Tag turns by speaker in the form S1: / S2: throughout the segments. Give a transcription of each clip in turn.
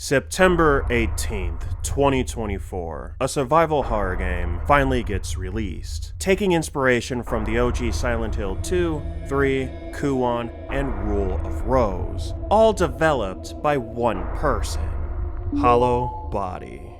S1: September 18th, 2024, a survival horror game finally gets released, taking inspiration from the OG Silent Hill 2, 3, Kuon, and Rule of Rose, all developed by one person, Hollowbody.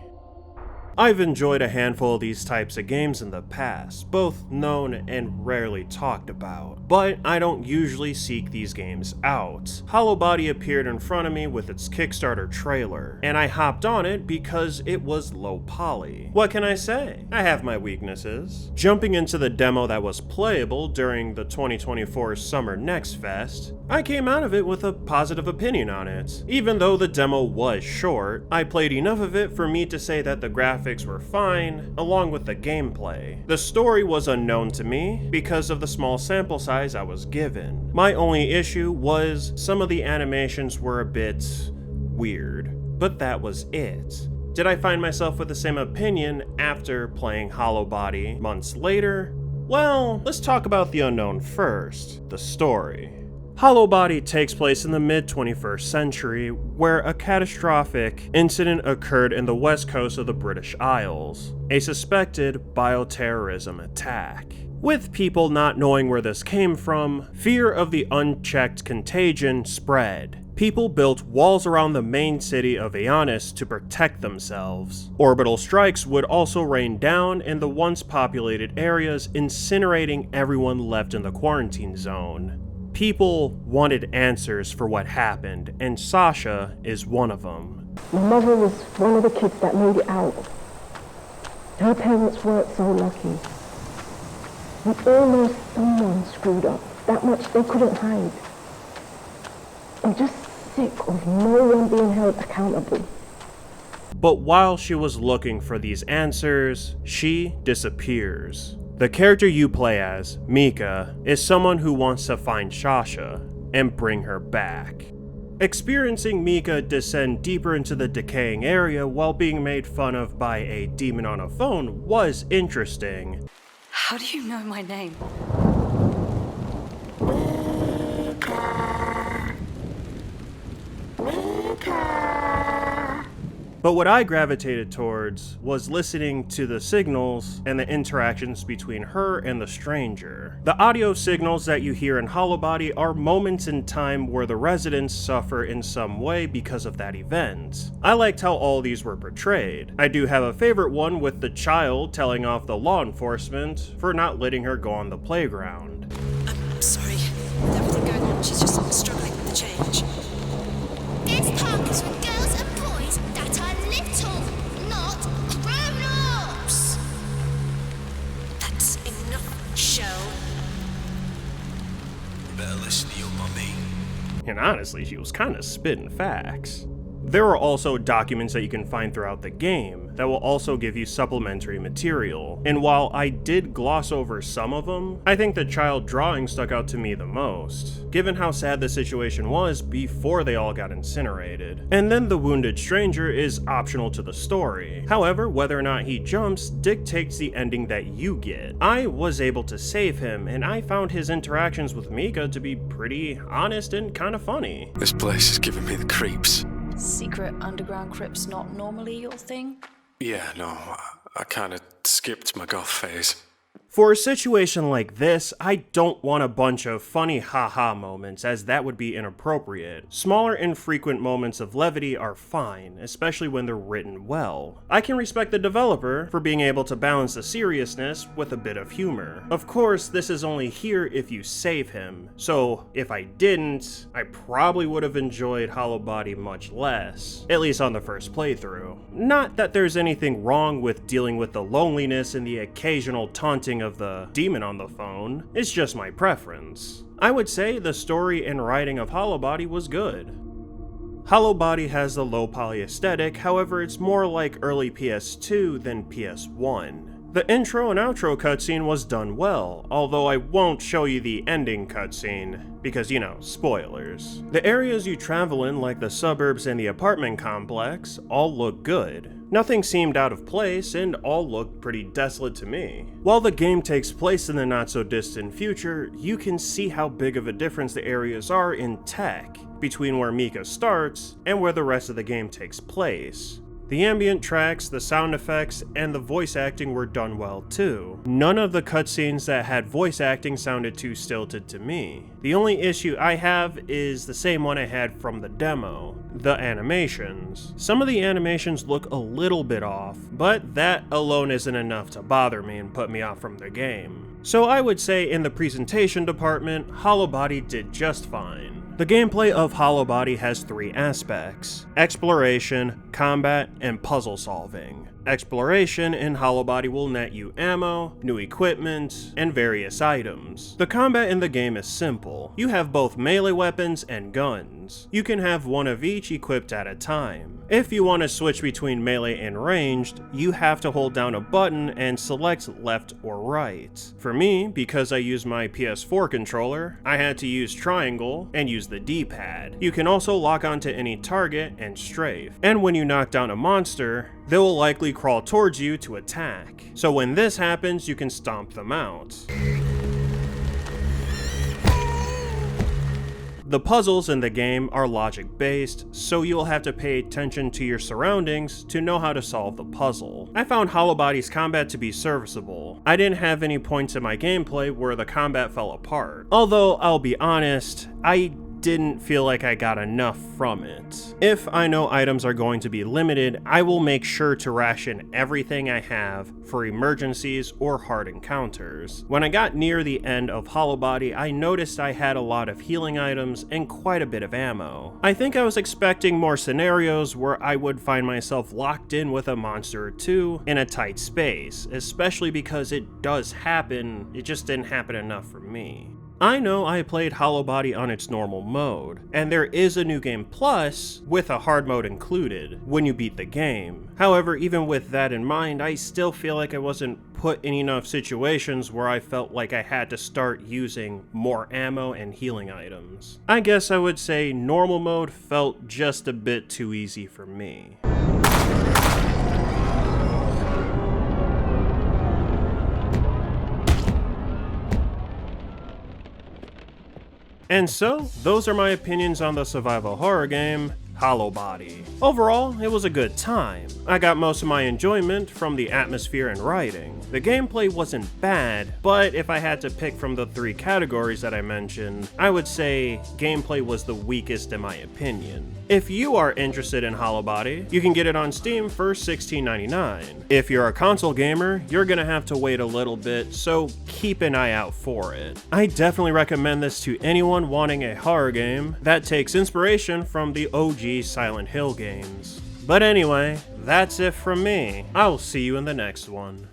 S1: I've enjoyed a handful of these types of games in the past, both known and rarely talked about, but I don't usually seek these games out. Hollowbody appeared in front of me with its Kickstarter trailer, and I hopped on it because it was low poly. What can I say? I have my weaknesses. Jumping into the demo that was playable during the 2024 Summer Next Fest, I came out of it with a positive opinion on it. Even though the demo was short, I played enough of it for me to say that the graphics were fine, along with the gameplay. The story was unknown to me because of the small sample size I was given. My only issue was some of the animations were a bit weird, but that was it. Did I find myself with the same opinion after playing Hollowbody months later? Well, let's talk about the unknown first, the story. Hollowbody takes place in the mid-21st century, where a catastrophic incident occurred in the west coast of the British Isles, a suspected bioterrorism attack. With people not knowing where this came from, fear of the unchecked contagion spread. People built walls around the main city of Aeonis to protect themselves. Orbital strikes would also rain down in the once populated areas, incinerating everyone left in the quarantine zone. People wanted answers for what happened, and Sasha is one of them.
S2: My mother was one of the kids that made it out. Her parents weren't so lucky. We all know someone screwed up, that much they couldn't hide. I'm just sick of no one being held accountable.
S1: But while she was looking for these answers, she disappears. The character you play as, Mica, is someone who wants to find Sasha and bring her back. Experiencing Mica descend deeper into the decaying area while being made fun of by a demon on a phone was interesting.
S3: How do you know my name?
S1: But what I gravitated towards was listening to the signals and the interactions between her and the stranger. The audio signals that you hear in Hollowbody are moments in time where the residents suffer in some way because of that event. I liked how all these were portrayed. I do have a favorite one with the child telling off the law enforcement for not letting her go on the playground.
S3: I'm sorry. With everything going on, she's just struggling with the change.
S4: This park is for girls and boys that are little, not grown-ups.
S3: That's enough, show.
S5: You better listen to your mummy.
S1: And honestly, she was kinda spitting facts. There are also documents that you can find throughout the game that will also give you supplementary material, and while I did gloss over some of them, I think the child drawing stuck out to me the most, given how sad the situation was before they all got incinerated. And then the wounded stranger is optional to the story. However, whether or not he jumps dictates the ending that you get. I was able to save him, and I found his interactions with Mica to be pretty honest and kinda funny.
S5: This place is giving me the creeps.
S3: Secret underground crypts not normally your thing?
S5: Yeah, no, I kinda skipped my goth phase.
S1: For a situation like this, I don't want a bunch of funny haha moments, as that would be inappropriate. Smaller infrequent moments of levity are fine, especially when they're written well. I can respect the developer for being able to balance the seriousness with a bit of humor. Of course, this is only here if you save him, so if I didn't, I probably would have enjoyed Hollowbody much less, at least on the first playthrough. Not that there's anything wrong with dealing with the loneliness and the occasional taunting of the demon on the phone, it's just my preference. I would say the story and writing of Hollowbody was good. Hollowbody has the low poly aesthetic, however it's more like early PS2 than PS1. The intro and outro cutscene was done well, although I won't show you the ending cutscene, because you know, spoilers. The areas you travel in, like the suburbs and the apartment complex, all look good. Nothing seemed out of place and all looked pretty desolate to me. While the game takes place in the not so distant future, you can see how big of a difference the areas are in tech. between where Mica starts and where the rest of the game takes place. The ambient tracks, the sound effects, and the voice acting were done well too. None of the cutscenes that had voice acting sounded too stilted to me. The only issue I have is the same one I had from the demo, the animations. Some of the animations look a little bit off, but that alone isn't enough to bother me and put me off from the game. So I would say in the presentation department, Hollowbody did just fine. The gameplay of Hollowbody has three aspects: exploration, combat, and puzzle solving. Exploration in Hollowbody will net you ammo, new equipment, and various items. The combat in the game is simple. You have both melee weapons and guns. You can have one of each equipped at a time. If you want to switch between melee and ranged, you have to hold down a button and select left or right. For me, because I use my PS4 controller, I had to use triangle and use the D-pad. You can also lock onto any target and strafe. And when you knock down a monster, they will likely crawl towards you to attack. So when this happens, you can stomp them out. The puzzles in the game are logic-based, so you'll have to pay attention to your surroundings to know how to solve the puzzle. I found Hollowbody's combat to be serviceable. I didn't have any points in my gameplay where the combat fell apart. Although, I'll be honest, I didn't feel like I got enough from it. If I know items are going to be limited, I will make sure to ration everything I have for emergencies or hard encounters. When I got near the end of Hollowbody, I noticed I had a lot of healing items and quite a bit of ammo. I think I was expecting more scenarios where I would find myself locked in with a monster or two in a tight space, especially because it does happen, it just didn't happen enough for me. I know I played Hollowbody on its normal mode, and there is a new game plus with a hard mode included when you beat the game. However, even with that in mind, I still feel like I wasn't put in enough situations where I felt like I had to start using more ammo and healing items. I guess I would say normal mode felt just a bit too easy for me. And so, those are my opinions on the survival horror game, Hollowbody. Overall, it was a good time. I got most of my enjoyment from the atmosphere and writing. The gameplay wasn't bad, but if I had to pick from the three categories that I mentioned, I would say gameplay was the weakest in my opinion. If you are interested in Hollowbody, you can get it on Steam for $16.99. If you're a console gamer, you're gonna have to wait a little bit, so keep an eye out for it. I definitely recommend this to anyone wanting a horror game that takes inspiration from the OG Silent Hill games. But anyway, that's it from me. I'll see you in the next one.